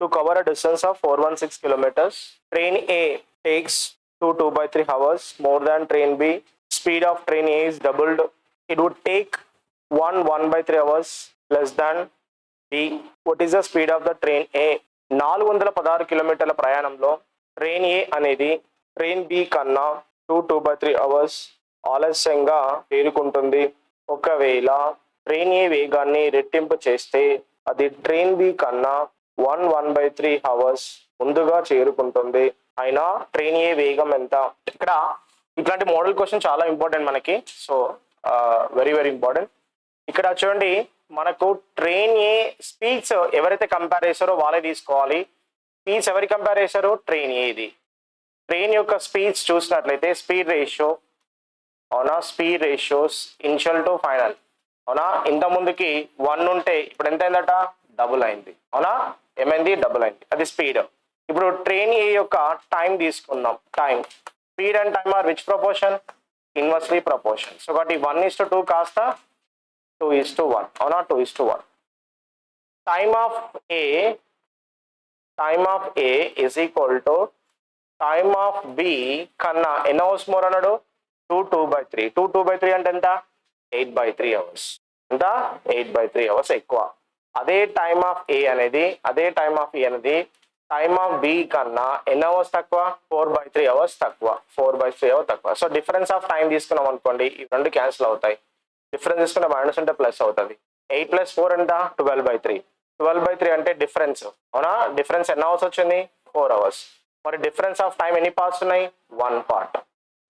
to cover a distance of 416 kilometers. Train A takes 2 by 3 hours more than train B. Speed of train A is doubled. It would take 1 by 3 hours less than B. What is the speed of the train A? 416 కిలోమీటర్ల ప్రయాణంలో train ఏ అనేది train B కన్నా 2/3 hours ఆలస్యంగా చేరుకుంటుంది. ఒకవేళ train ఏ వేగాన్ని రెట్టింపు చేస్తే అది ట్రైన్ బి కన్నా 1/3 అవర్స్ ముందుగా చేరుకుంటుంది. అయినా ట్రైన్ ఏ వేగం ఎంత? ఇక్కడ ఇట్లాంటి మోడల్ క్వశ్చన్ చాలా ఇంపార్టెంట్ మనకి. So very very important. ఇక్కడ చూడండి, మనకు ట్రైన్ ఏ స్పీడ్స్ ఎవరైతే కంపేర్ చేశారో వాళ్ళే తీసుకోవాలి. స్పీడ్స్ ఎవరికి కంపేర్ చేశారు? ట్రైన్ ఏది. ట్రైన్ యొక్క స్పీడ్స్ చూసినట్లయితే స్పీడ్ రేషియో, అవునా, speed ratios initial to final, అవునా. ఇంత ముందుకి 1 ఉంటే ఇప్పుడు ఎంత అయిందట? డబుల్ అయింది, అవునా. ఏమైంది? డబుల్ అయింది. అది స్పీడ్. ఇప్పుడు ట్రైన్ ఏ యొక్క టైం తీసుకుందాం. Time, speed and time are which proportion? Inversely proportion. So కాబట్టి 1:2 కాస్త 2:1, అవునా. 2:1. Time of A is equal to time of B కన్నా ఎన్ని అవర్స్ మోర్ అన్నాడు? 2/3. 2/3 అంటే ఎంత? 8/3 అవర్స్. ఎంత? 8/3 అవర్స్ ఎక్కువ. అదే టైమ్ ఆఫ్ ఏ అనేది టైమ్ ఆఫ్ బి కన్నా ఎన్ని అవర్స్ తక్కువ? 4/3 అవర్స్ తక్కువ. 4/3 అవర్స్ తక్కువ. సో డిఫరెన్స్ ఆఫ్ టైం తీసుకున్నాం అనుకోండి, ఈ రెండు క్యాన్సిల్ అవుతాయి. డిఫరెన్స్ తీసుకున్న మైనస్ అంటే ప్లస్ అవుతుంది. 8 + 4 ఎంత? 12/3. 12/3 అంటే డిఫరెన్స్, అవునా. డిఫరెన్స్ ఎన్ని అవర్స్ వచ్చింది? 4 అవర్స్. మరి డిఫరెన్స్ ఆఫ్ టైం ఎన్ని పార్ట్స్ ఉన్నాయి? 1 part.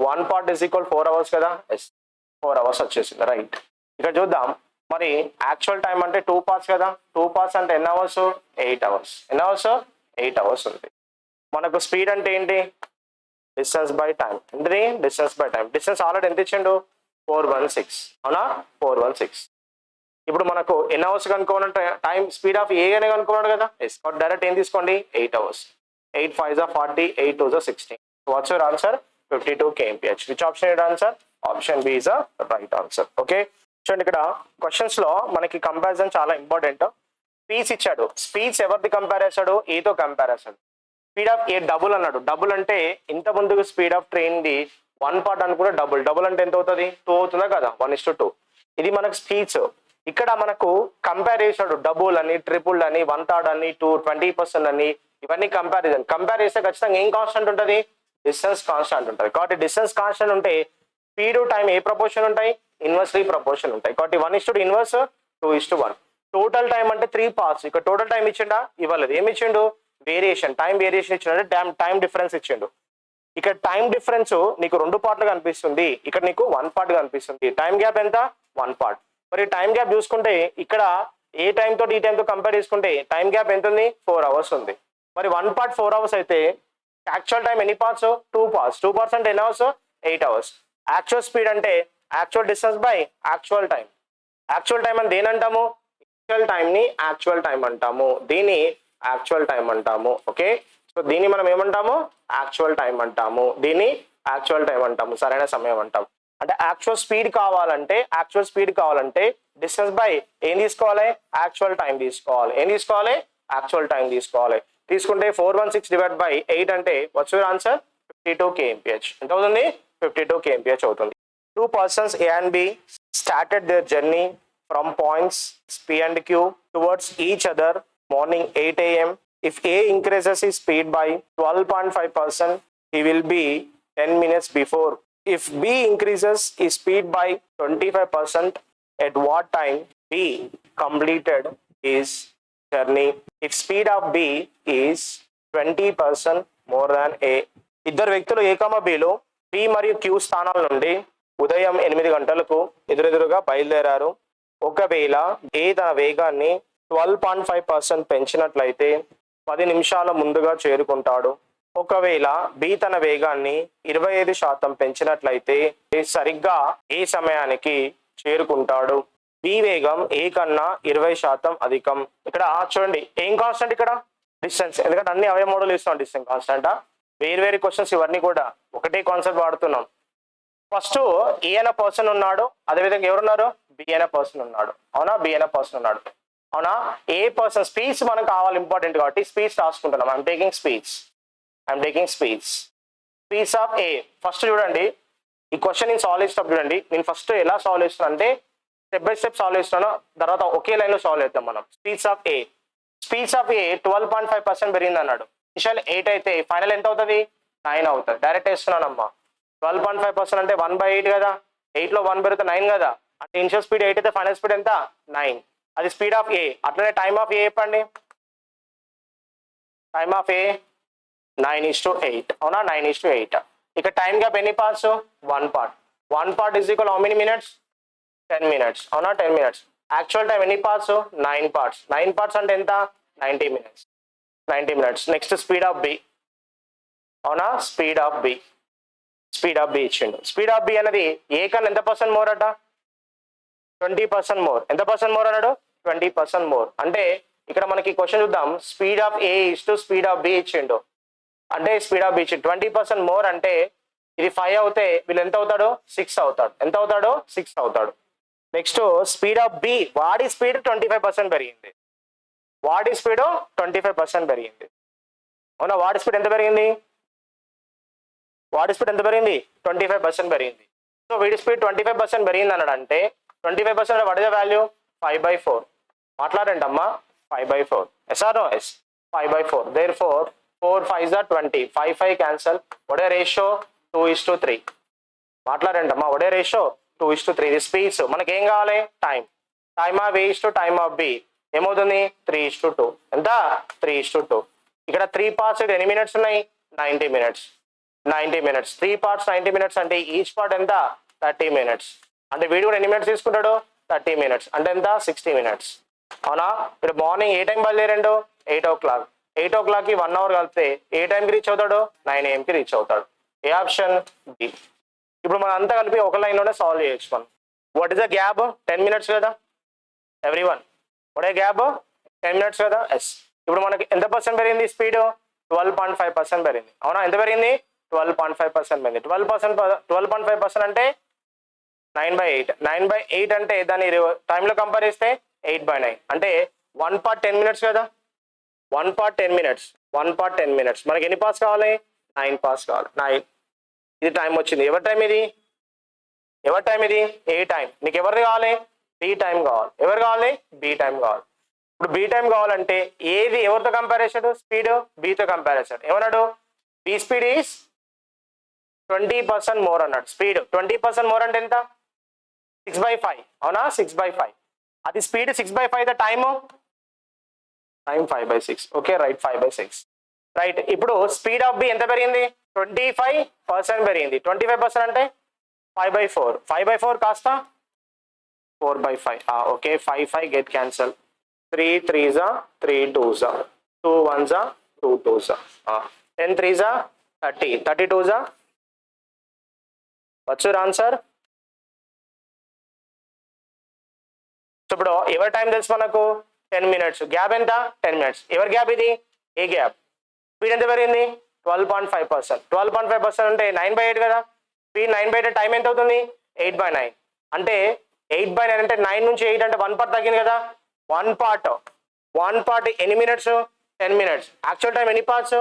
1 part is equal 4 hours కదా. 4 అవర్స్ వచ్చేసింది, రైట్. ఇక్కడ చూద్దాం, మరి యాక్చువల్ టైం అంటే 2 పార్ట్స్ కదా. 2 పార్ట్స్ అంటే ఎన్ని అవర్స్? 8 అవర్స్. ఎన్ని అవర్స్? 8 అవర్స్ ఉంది. మనకు స్పీడ్ అంటే ఏంటి? Distance by time. ఏంటిది? Distance by time. Distance already ఎంత ఇచ్చిండు? 416, అవునా. 416. ఇప్పుడు మనకు ఎన్ని అవర్స్ కనుక్కోవాలంటే టైం స్పీడ్ ఆఫ్ ఏ అని కనుక్కున్నాడు కదా. ఎస్, డైరెక్ట్ ఏం తీసుకోండి? 8 hours. 8 × 5 = 40, 8 × 2 = 16. What's your answer? 52 kmph. Which option is answer? Option B is the right answer. Okay, చూడండి, ఇక్కడ క్వశ్చన్స్ లో మనకి కంపారిజన్ చాలా ఇంపార్టెంట్. స్పీడ్స్ ఇచ్చాడు. స్పీడ్స్ ఎవరిది కంపేర్ చేశాడు? ఏతో కంపేర్ చేశాడు. స్పీడ్ ఆఫ్ ఏ డబుల్ అన్నాడు. డబుల్ అంటే ఇంత ముందుకు speed of train the 1 part అనుకుంటే డబుల్. డబుల్ అంటే ఎంత అవుతుంది? 2 అవుతుందా కదా. 1:2. ఇది మనకు స్పీడ్స్. ఇక్కడ మనకు కంపేర్ చేశాడు. డబుల్ అని, ట్రిపుల్ అని, 1/3 అని, 20% అని, ఇవన్నీ కంపారిజన్. కంపేర్ చేస్తే ఖచ్చితంగా ఏం కాన్స్టెంట్ ఉంటుంది? డిస్టెన్స్ కాన్స్టెంట్ ఉంటుంది. కాబట్టి డిస్టెన్స్ కాన్స్టెంట్ ఉంటే స్పీడ్ టైం ఏ ప్రపోర్షన్ ఉంటాయి? ఇన్వర్స్లీ ప్రపోర్షన్ ఉంటాయి. కాబట్టి 1:2 ఇన్వర్స్, 2:1. టోటల్ టైం అంటే 3 పార్ట్స్. ఇక్కడ టోటల్ టైం ఇచ్చిండా? ఇవ్వలేదు. ఏమి ఇచ్చిండు? వేరియేషన్, టైం వేరియేషన్ ఇచ్చిండు. అంటే టైం డిఫరెన్స్ ఇచ్చిండు. ఇక్కడ టైం డిఫరెన్స్ నీకు 2 పార్ట్లు కనిపిస్తుంది, ఇక్కడ నీకు 1 పార్ట్ కనిపిస్తుంది. టైం గ్యాప్ ఎంత? 1 పార్ట్. మరి టైం గ్యాప్ చూసుకుంటే ఇక్కడ ఏ టైం తోటి ఈ టైంతో కంపేర్ చేసుకుంటే టైం గ్యాప్ ఎంత ఉంది? 4 అవర్స్ ఉంది. మరి 1 పార్ట్ 4 అవర్స్ అయితే యాక్చువల్ టైం ఎన్ని పార్ట్స్? 2 పార్ట్స్. 2 పార్ట్స్ అంటే ఎన్ని అవర్స్? 8 అవర్స్. యాక్చువల్ స్పీడ్ అంటే actual distance by actual time. Actual time అని దేని అంటాము? యాక్చువల్ టైం ని యాక్చువల్ టైం అంటాము. దీన్ని యాక్చువల్ టైం అంటాము. ఓకే, సో దీన్ని మనం ఏమంటాము? యాక్చువల్ టైం అంటాము. దీన్ని యాక్చువల్ టైం అంటాము, సరైన సమయం అంటాము. అంటే యాక్చువల్ స్పీడ్ కావాలంటే డిస్టెన్స్ బై ఏం తీసుకోవాలి? యాక్చువల్ టైం తీసుకోవాలి. ఏం తీసుకోవాలి? యాక్చువల్ టైం తీసుకోవాలి. తీసుకుంటే 416 / 8 అంటే వాట్స్ యువర్ ఆన్సర్? 52 kmph. ఎంత అవుతుంది? 52 kmph అవుతుంది. 2 persons A and B started their journey from points P and Q towards each other morning 8 a.m. If A increases his speed by 12.5%, he will be 10 minutes before. If B increases his speed by 25%, at what time B completed his journey? If speed of B is 20% more than A. ఇద్దరు వ్యక్తులు A, Bలో B మరియు Q స్థానాల నుండి ఉదయం 8 గంటలకు ఎదురెదురుగా బయలుదేరారు. ఒకవేళ A తన వేగాన్ని 12.5% పెంచినట్లయితే 10 నిమిషాల ముందుగా చేరుకుంటాడు. ఒకవేళ B తన వేగాన్ని 25% పెంచినట్లయితే సరిగ్గా ఏ సమయానికి చేరుకుంటాడు? B వేగం A కన్నా 20% అధికం. ఇక్కడ చూడండి, ఏం కాన్స్టెంట్? ఇక్కడ డిస్టెన్స్. ఎందుకంటే అన్ని అవే మోడల్ ఇస్తున్నాం. డిస్టెన్స్ కాన్స్టెంటా? వేరు క్వశ్చన్స్ ఇవన్నీ కూడా ఒకటే కాన్సెప్ట్ వాడుతున్నాం. ఫస్ట్ ఏ అనే పర్సన్ ఉన్నాడు, అదేవిధంగా ఎవరున్నారు? బి అనే పర్సన్ ఉన్నాడు, అవునా. బి అనే పర్సన్ ఉన్నాడు. అవునా? ఏ పర్సన్ స్పీచ్ మనకు కావాలి ఇంపార్టెంట్ కాబట్టి స్పీచ్ రాసుకుంటున్నాం. I'm taking speech of A. First చూడండి ఈ క్వశ్చన్ నేను సాల్వ్ చేసినప్పుడు చూడండి, నేను ఫస్ట్ ఎలా సాల్వ్ చేస్తున్నా అంటే స్టెప్ బై స్టెప్ సాల్వ్ చేస్తున్నాను, తర్వాత ఒకే లైన్ లో సాల్వ్ చేద్దాం మనం. స్పీచ్ ఆఫ్ ఏ 12.5% పెరిగింది అన్నాడు. ఇనిషియల్ 8 అయితే ఫైనల్ ఎంత అవుతుంది? 9 అవుతుంది. డైరెక్ట్ వేస్తున్నానమ్మా. 12.5% అంటే 1/8 కదా, 8 లో 1 పెరిగితే 9 కదా, అంటే ఇనిషియల్ స్పీడ్ 8 అయితే ఫైనల్ స్పీడ్ ఎంత? 9. అది స్పీడ్ ఆఫ్ ఏ. అట్లనే టైమ్ ఆఫ్ ఏ చెప్పండి. Time of A 9:8. అవునా? 9:8. ఇక టైం గ్యాప్ ఎన్ని parts? 1 part. 1 part is equal how many minutes? 10 minutes. అవునా? 10 minutes. యాక్చువల్ టైం ఎన్ని పార్ట్స్? 9 పార్ట్స్. 9 పార్ట్స్ అంటే ఎంత? 90 minutes. Next speed of B. అవునా? స్పీడ్ ఆఫ్ బి ఇచ్చిండు. స్పీడ్ ఆఫ్ బి అనేది ఏ కన్నా ఎంత పర్సెంట్ మోర్ అట? 20% మోర్. ఎంత పర్సెంట్ మోర్ అన్నాడు? 20% మోర్. అంటే ఇక్కడ మనకి క్వశ్చన్ చూద్దాం. Speed of A is to speed of B ఇచ్చిండు. అంటే స్పీడ్ ఆఫ్ బి ఇచ్చిండు 20% మోర్ అంటే ఇది 5 అవుతే వీళ్ళు ఎంత అవుతాడు? 6 అవుతాడు. ఎంత అవుతాడు? 6 అవుతాడు. నెక్స్ట్ స్పీడ్ ఆఫ్ బి, వాడి స్పీడ్ 25% పెరిగింది. అవునా? వాడి స్పీడ్ ఎంత పెరిగింది? 25% పెరిగింది. సో వీడి స్పీడ్ 25% పెరిగింది అన్నాడు అంటే 25% వాట్ ఇస్ ద వాల్యూ? 5/4. మాట్లాడండి అమ్మా. 5/4. Yes or no? Yes. 5/4. Therefore 4 5s are 20. 5 cancel. ఒడే రేషియో 2:3. మాట్లాడండి అమ్మా. ఒడే రేషియో 2:3. ఇది స్పీడ్స్. మనకి ఏం కావాలి? Time of A to time of B ఏమవుతుంది? 3:2. ఎంత? 3:2. ఇక్కడ 3 పార్ట్స్ ఎన్ని మినిట్స్ ఉన్నాయి? 90 minutes. 3 పార్ట్స్ 90 minutes అంటే ఈచ్ పార్ట్ ఎంత? 30 minutes. అంటే వీడు కూడా ఎన్ని మినిట్స్ తీసుకుంటాడు? 30 minutes. అంటే ఎంత? 60 minutes. అవునా? ఇప్పుడు మార్నింగ్ ఏ టైం బయలుదేరండు? 8 o'clock. 8 o'clock కి 1 hour కలిపితే ఏ టైంకి రీచ్ అవుతాడు? 9 AM కి రీచ్ అవుతాడు. ఏ ఆప్షన్? బి. ఇప్పుడు మనం అంతా కలిపి ఒక లైన్ లోనే సాల్వ్ చేయొచ్చు మనం. What is the gap? 10 minutes కదా everyone. What a gap? 10 minutes కదా. ఎస్. ఇప్పుడు మనకి ఎంత పర్సెంట్ పెరిగింది స్పీడ్? 12.5% పెరిగింది. అవునా? ఎంత పెరిగింది? 12.5% పెరిగింది. 12.5% అంటే 9/8. 9/8 అంటే దాని టైంలో కంపేర్ చేస్తే 8/9. అంటే 1 part 10 minutes కదా. 1 part 10 minutes. మనకి ఎన్ని పాస్ కావాలి? 9 పాస్ కావాలి. 9. ఇది టైం వచ్చింది. ఎవరి టైం ఇది? ఏ టైం. నీకు ఎవరిది కావాలి? బి టైం కావాలి. ఎవరు కావాలి? బి టైం కావాలి. ఇప్పుడు బి టైం కావాలంటే ఏది ఎవరితో కంపేర్ చేశాడు? స్పీడ్ బితో కంపేర్ చేశాడు. ఏమన్నాడు? బి స్పీడ్ ఈస్ 20% మోర్ అన్నాడు. స్పీడ్ 20% మోర్ అంటే ఎంత? 6/5. అవునా? 6/5. అది speed 6/5. Time 5/6. Okay right. 5/6. Right. ఇప్పుడు స్పీడ్ ఆఫ్ బి ఎంత పెరిగింది? 25% పెరిగింది. 25% అంటే 5/4. 5/4 కాస్త 4/5. Okay. 5 get cancel. 3 3s are 3 2s are 2 1s are 2 2s are 10 3s are 30 30 2s are. what's your answer? So ఇప్పుడు ఎవరి టైం తెలుసు మనకు? 10 minutes. గ్యాప్ ఎంత? 10 minutes. ఎవరి గ్యాప్ ఇది? ఏ గ్యాప్. స్పీడ్ ఎంత పెరిగింది? 12.5%. 12.5% అంటే 9/8 కదా. స్పీడ్ 9/8. టైం ఎంత అవుతుంది? 8/9. అంటే 8/9 అంటే 9 నుంచి 8 అంటే 1 part తగ్గింది కదా. 1 part ఎన్ని మినిట్స్? 10 minutes. యాక్చువల్ టైం ఎన్ని పార్ట్స్?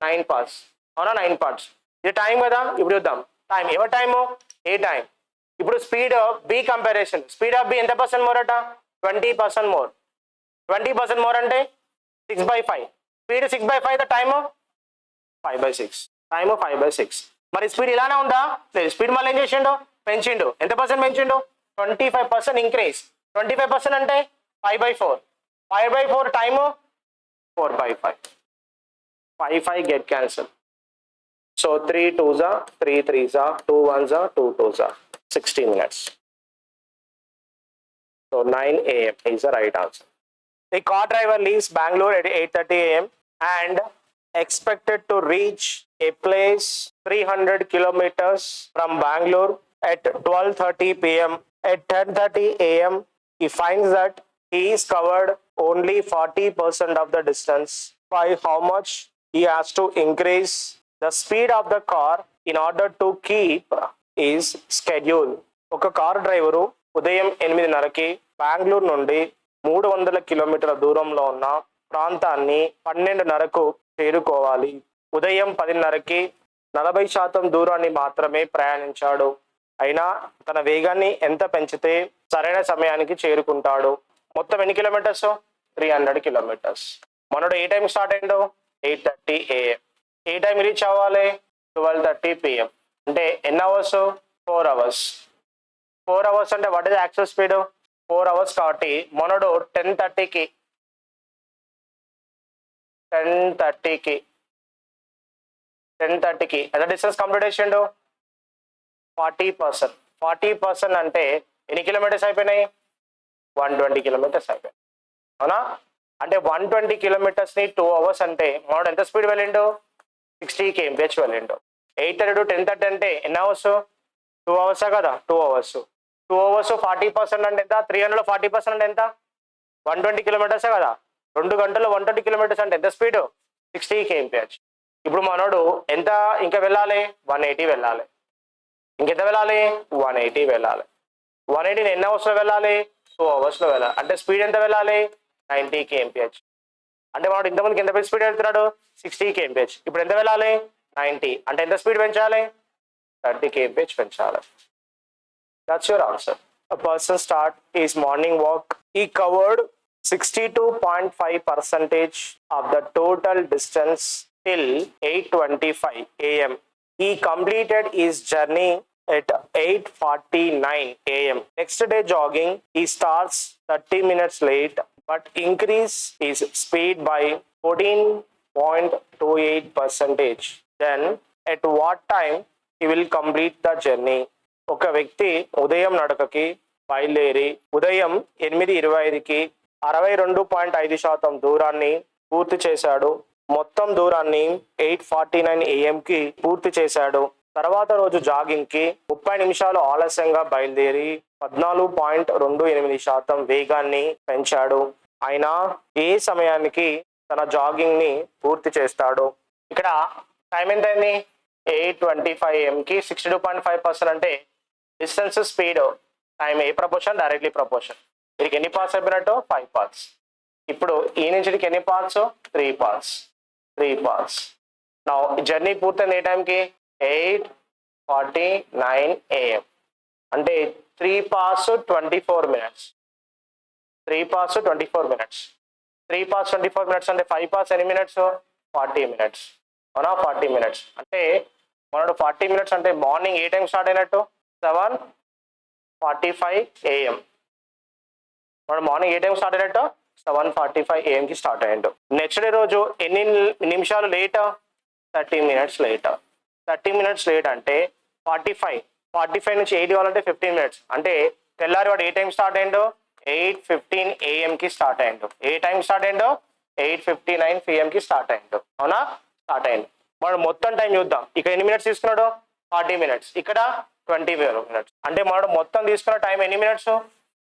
9 parts. అవునా? 9 parts. ఇది టైం కదా. ఇప్పుడు చూద్దాం టైం. ఎవరి టైము? A time. ఇప్పుడు speed B comparison. Speed of B ఎంత పర్సెంట్ మోర్ అట? 20% మోర్. 20% మోర్ అంటే 6/5. స్పీడ్ 6/5. టైము 5/6. టైము 5/6. మరి స్పీడ్ ఇలానే ఉందా? లేదు. స్పీడ్ మళ్ళీ ఏం చేసిండు? పెంచిండు. ఎంత పర్సెంట్ పెంచిండు? 25% ఇంక్రీజ్. 25% అంటే 5/4. 5/4 time 4/5. 5 get cancel. So 3 2s are 3 3s are 2 1s are 2 2s are 60 minutes. So 9 AM is the right answer. The car driver leaves Bangalore at 8:30 AM and expected to reach a place 300 kilometers from Bangalore at 12:30 PM. At 10:30 AM, he finds that he is covered only 40% of the distance. By how much he has to increase the speed of the car in order to keep his schedule. ఒక car driver ఉదయం 8:30కి బెంగళూరు నుండి 300 కిలోమీటర్ల దూరంలో ఉన్న ప్రాంతాన్ని 12:30కు చేరుకోవాలి. ఉదయం 10:30కి 40% దూరాన్ని మాత్రమే ప్రయాణించాడు. అయినా తన వేగాన్ని ఎంత పెంచితే సరైన సమయానికి చేరుకుంటాడు. మొత్తం ఎన్ని కిలోమీటర్స్? 300 కిలోమీటర్స్. మనోడు ఏ టైం స్టార్ట్ అయ్యిండు? 8:30 AM. ఏ టైం రీచ్ అవ్వాలి? 12:30 PM. అంటే ఎన్ని అవర్స్? 4 అవర్స్. 4 అవర్స్ అంటే what is actual speed? 4 hours కాబట్టి మనోడు 10:30కి 10:30కి ఎంత డిస్టెన్స్ కంప్లీట్ చేసిండు? 40%. 40% అంటే ఎన్ని కిలోమీటర్స్ అయిపోయినాయి? 120 కిలోమీటర్స్ అయిపోయినాయి. అవునా? అంటే 120 కిలోమీటర్స్ని 2 అవర్స్ అంటే మనోడు ఎంత స్పీడ్ వెళ్ళిండు? 60 kmph వెళ్ళిండు. 8:30 to 10:30 అంటే ఎన్ని అవర్స్? 2 అవర్సా కదా? 2 అవర్స్. 2 అవర్స్ 40% అంటే ఎంత? 300లో 40% అంటే ఎంత? 120 కిలోమీటర్సే కదా? 2 గంటల్లో 120 కిలోమీటర్స్ అంటే ఎంత స్పీడ్? 60 kmph. ఇప్పుడు మనోడు ఎంత ఇంకా వెళ్ళాలి? 180 వెళ్ళాలి. ఇంకెంత వెళ్ళాలి? 180 వెళ్ళాలి. 180 ఎన్ని అవర్స్లో వెళ్ళాలి? 2 అవర్స్లో వెళ్ళాలి. అంటే స్పీడ్ ఎంత వెళ్ళాలి? 90 kmph. అంటే మనోడు ఇంతమందికి ఎంత స్పీడ్ వెళ్తున్నాడు? 60 kmph. ఇప్పుడు ఎంత వెళ్ళాలి? 90. అంటే ఎంత స్పీడ్ పెంచాలి? 30 kmph పెంచాలి. That's your answer. A person start his morning walk. He covered 62.5% of the total distance till 8:25 AM. He completed his journey at 8:49 AM. Next day jogging, he starts 30 minutes late but increase his speed by 14.28%. Then at what time he will complete the journey? ఒక వ్యక్తి ఉదయం నడకకి బయలుదేరి ఉదయం 8:25కి 62.5% దూరాన్ని పూర్తి చేశాడు. మొత్తం దూరాన్ని 8:49 AM పూర్తి చేశాడు. తర్వాత రోజు జాగింగ్ కి 30 నిమిషాలు ఆలస్యంగా బయలుదేరి 14.28% వేగాన్ని పెంచాడు. ఆయన ఏ సమయానికి తన జాగింగ్ ని పూర్తి చేస్తాడు? ఇక్కడ టైం ఎంత అయింది? 8:25 AM 62.5% అంటే డిస్టెన్స్ స్పీడ్ టైం ఏ ప్రపోర్షన్? Directly proportion. వీరికి ఎన్ని పార్ట్స్ అయిపోయినట్టు? 5 పార్ట్స్. ఇప్పుడు ఈ నుంచి ఎన్ని పార్ట్స్? 3 పార్ట్స్. 3 పార్ట్స్. నా జర్నీ పూర్తయింది ఏ టైంకి? 8:49 AM. అంటే 3 parts 24 minutes. 3 parts 24 minutes. 3 parts 24 minutes అంటే 5 పార్ట్స్ ఎన్ని మినిట్స్? 40 minutes. అవునా? 40 minutes. అంటే మనడు 40 minutes అంటే మార్నింగ్ ఏ టైం స్టార్ట్ అయినట్టు? 7:45 AM. మనం మార్నింగ్ ఏ టైం స్టార్ట్ అయినట్టు? 7:45 AM స్టార్ట్ అయ్యిండు. నెక్స్ట్ డే రోజు ఎన్ని నిమిషాలు late? 30 minutes late. 30 minutes late అంటే 45 నుంచి 8 కావాలంటే 15 minutes. అంటే తెల్లారి వాడు ఏ టైం స్టార్ట్ అయ్యిండు? 8:15 AM స్టార్ట్ అయ్యిండు. ఏ టైం స్టార్ట్ అయ్యిండు? 8:59 PM స్టార్ట్ అయ్యిండు. అవునా? స్టార్ట్ అయ్యిండు. మనం మొత్తం టైం చూద్దాం. ఇక్కడ ఎన్ని మినిట్స్ తీసుకున్నాడు? 40 minutes. ఇక్కడ 20 minutes. అంటే మనం మొత్తం తీసుకున్న టైం ఎన్ని మినిట్స్?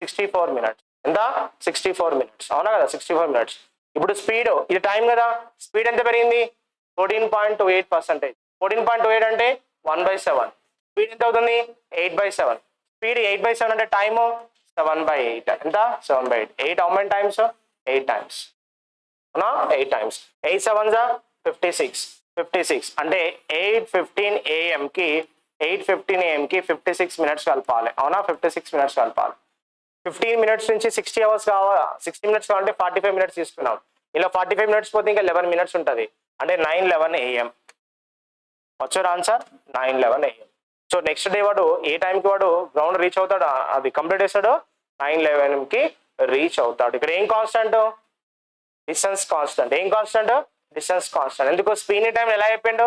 64 minutes. ఎంత? 64 minutes. అవునా కదా? 64 minutes. ఇప్పుడు స్పీడ్ ఇది టైం కదా? స్పీడ్ ఎంత పెరిగింది? 14.28%. 14.28 అంటే 1/7. స్పీడ్ ఎంత అవుతుంది? 8/7. స్పీడ్ 8/7 అంటే టైము 7/8. ఎంత? 7/8. 8 how many times? 8 times. అవునా? 8 times. 8 7s 56. 56 అంటే 8:15 AM 56 minutes కలపాలి. అవునా? 56 minutes కలపాలి. 15 minutes నుంచి 60 hours కావాలా? 60 minutes కావాలంటే 45 minutes తీసుకున్నాం. ఇలా 45 minutes పోతే ఇంకా 11 minutes ఉంటుంది. అంటే 9:11 AM. వచ్చారు answer? 9:11 AM. So next day వాడు ఏ టైంకి వాడు గ్రౌండ్ రీచ్ అవుతాడు? అది కంప్లీట్ చేస్తాడు 9:11 రీచ్ అవుతాడు. ఇక్కడ ఏం కాన్స్టెంట్? Distance constant. ఏం కాన్స్టెంట్? Distance constant. ఎందుకు? స్పీడ్ టైం ఎలా చెప్పిండు?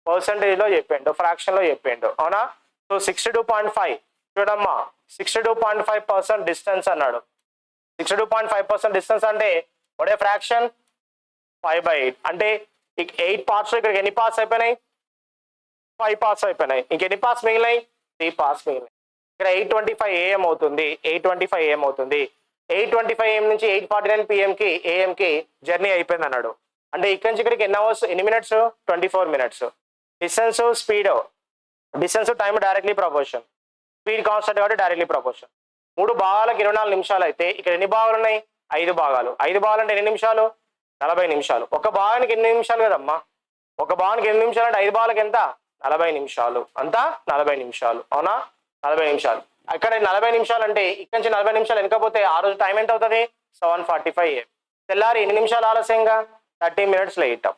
పర్సంటేజ్లో చెప్పిండు, ఫ్రాక్షన్లో చెప్పిండు. అవునా? సో 62.5 చూడమ్మా, 62.5% డిస్టెన్స్ అన్నాడు. 62.5% డిస్టెన్స్ అంటే ఒడే ఫ్రాక్షన్ 5/8. అంటే 8 పార్ట్స్ ఇక్కడికి ఎన్ని పార్ట్స్ అయిపోయినాయి? 5 పార్ట్స్ అయిపోయినాయి. ఇంకెన్ని పార్ట్స్ మిగిలినాయి? 3 పార్ట్స్ మిగిలినాయి. ఇక్కడ 8:25 AM అవుతుంది. 8:25 AM అవుతుంది. 8:25 AM నుంచి 8:49 PM AM జర్నీ అయిపోయింది అన్నాడు. అంటే ఇక్కడి నుంచి ఇక్కడికి ఎన్ని అవర్స్? ఎన్ని minutes? 24 minutes. Distance speed, distance time directly proportion, speed constant కాబట్టి డైరెక్ట్లీ ప్రపోర్షన్. 3 భాగాలకు 24 నిమిషాలు అయితే ఇక్కడ ఎన్ని భాగాలు ఉన్నాయి? 5 భాగాలు. 5 భాగాలు అంటే ఎన్ని నిమిషాలు? 40 నిమిషాలు. ఒక భాగానికి ఎన్ని నిమిషాలు కదమ్మా? ఒక భాగానికి ఎన్ని నిమిషాలు అంటే 5 భాగాలకు ఎంత? 40 నిమిషాలు. అంతా 40 నిమిషాలు. అవునా? 40 నిమిషాలు. అక్కడ 40 నిమిషాలు అంటే ఇక్కడ నుంచి 40 నిమిషాలు వెనకపోతే ఆ రోజు టైం ఎంత అవుతుంది? 7:45 AM. తెల్లారి ఎన్ని నిమిషాలు ఆలస్యంగా? 30 మినిట్స్ లేట్.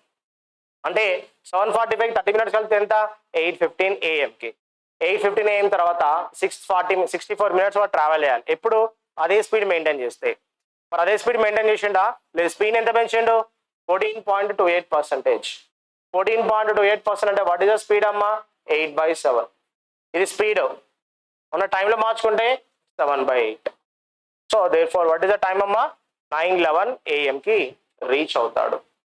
అంటే 7:45 30 మినిట్స్ కలిపితే ఎంత? 8:15 AM. 8:15 AM తర్వాత 64 మినిట్స్ వరకు ట్రావెల్ చేయాలి. ఎప్పుడు? అదే స్పీడ్ మెయింటైన్ చేస్తే. మరి అదే స్పీడ్ మెయింటైన్ చేసిండా? లేదు, స్పీడ్ ఎంత పెంచిండు? 14.28%. 14.28% అంటే వాట్ ఈస్ ద స్పీడ్ అమ్మా? 8/7. ఇది స్పీడ్. ఉన్న టైంలో మార్చుకుంటే 7/8. So therefore what is the time అమ్మా? 9:11 AM రీచ్ అవుతాడు.